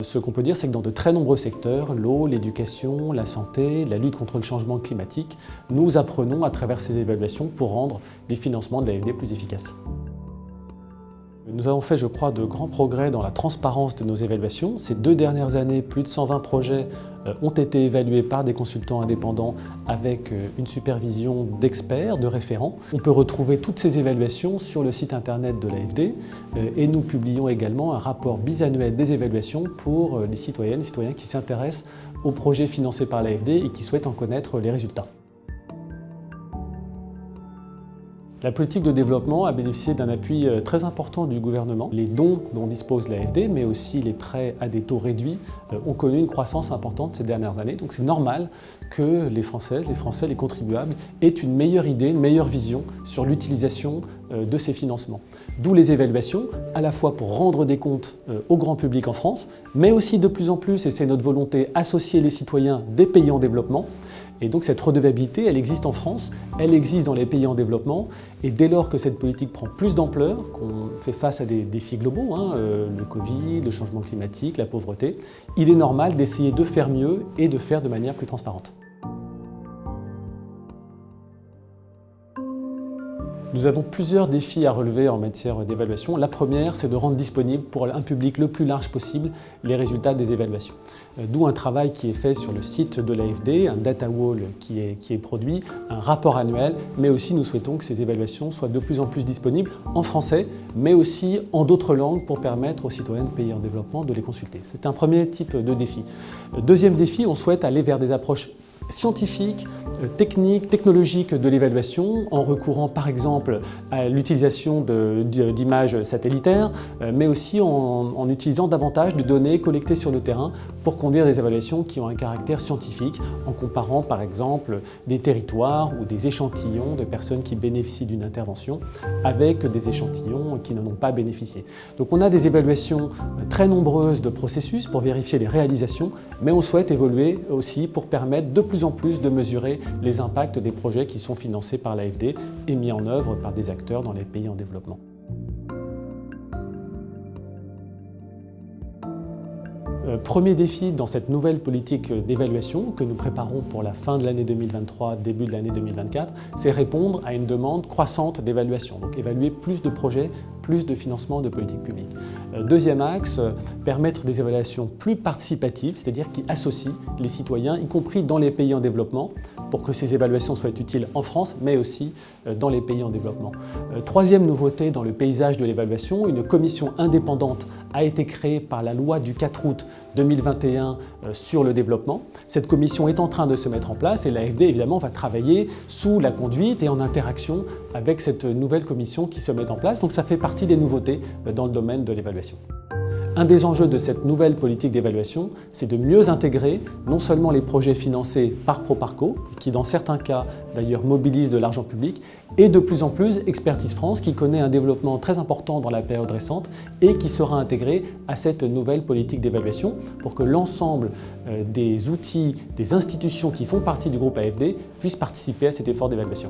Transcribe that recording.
Ce qu'on peut dire, c'est que dans de très nombreux secteurs, l'eau, l'éducation, la santé, la lutte contre le changement climatique, nous apprenons à travers ces évaluations pour rendre les financements de l'AFD plus efficaces. Nous avons fait, je crois, de grands progrès dans la transparence de nos évaluations. Ces 2 dernières années, plus de 120 projets ont été évalués par des consultants indépendants avec une supervision d'experts, de référents. On peut retrouver toutes ces évaluations sur le site internet de l'AFD et nous publions également un rapport bisannuel des évaluations pour les citoyennes et citoyens qui s'intéressent aux projets financés par l'AFD et qui souhaitent en connaître les résultats. La politique de développement a bénéficié d'un appui très important du gouvernement. Les dons dont dispose l'AFD, mais aussi les prêts à des taux réduits, ont connu une croissance importante ces dernières années. Donc c'est normal que les Françaises, les Français, les contribuables aient une meilleure idée, une meilleure vision sur l'utilisation de ces financements. D'où les évaluations, à la fois pour rendre des comptes au grand public en France, mais aussi de plus en plus, et c'est notre volonté, associer les citoyens des pays en développement. Et donc cette redevabilité, elle existe en France, elle existe dans les pays en développement, et dès lors que cette politique prend plus d'ampleur, qu'on fait face à des défis globaux, le Covid, le changement climatique, la pauvreté, il est normal d'essayer de faire mieux et de faire de manière plus transparente. Nous avons plusieurs défis à relever en matière d'évaluation. La première, c'est de rendre disponible pour un public le plus large possible les résultats des évaluations. D'où un travail qui est fait sur le site de l'AFD, un data wall qui est produit, un rapport annuel, mais aussi nous souhaitons que ces évaluations soient de plus en plus disponibles en français, mais aussi en d'autres langues pour permettre aux citoyens de pays en développement de les consulter. C'est un premier type de défi. Deuxième défi, on souhaite aller vers des approches scientifiques, techniques, technologiques de l'évaluation en recourant par exemple à l'utilisation d'images satellitaires, mais aussi en utilisant davantage de données collectées sur le terrain pour conduire des évaluations qui ont un caractère scientifique en comparant par exemple des territoires ou des échantillons de personnes qui bénéficient d'une intervention avec des échantillons qui n'en ont pas bénéficié. Donc on a des évaluations très nombreuses de processus pour vérifier les réalisations, mais on souhaite évoluer aussi pour permettre de plus en plus de mesurer les impacts des projets qui sont financés par l'AFD et mis en œuvre par des acteurs dans les pays en développement. Premier défi dans cette nouvelle politique d'évaluation que nous préparons pour la fin de l'année 2023, début de l'année 2024, c'est répondre à une demande croissante d'évaluation. Donc évaluer plus de projets, plus de financement de politique publique. Deuxième axe, permettre des évaluations plus participatives, c'est-à-dire qui associent les citoyens, y compris dans les pays en développement, pour que ces évaluations soient utiles en France, mais aussi dans les pays en développement. Troisième nouveauté dans le paysage de l'évaluation, une commission indépendante a été créée par la loi du 4 août 2021 sur le développement. Cette commission est en train de se mettre en place et l'AFD évidemment va travailler sous la conduite et en interaction avec cette nouvelle commission qui se met en place. Donc ça fait partie des nouveautés dans le domaine de l'évaluation. Un des enjeux de cette nouvelle politique d'évaluation, c'est de mieux intégrer non seulement les projets financés par Proparco, qui dans certains cas d'ailleurs mobilisent de l'argent public, et de plus en plus Expertise France, qui connaît un développement très important dans la période récente et qui sera intégré à cette nouvelle politique d'évaluation pour que l'ensemble des outils, des institutions qui font partie du groupe AFD puissent participer à cet effort d'évaluation.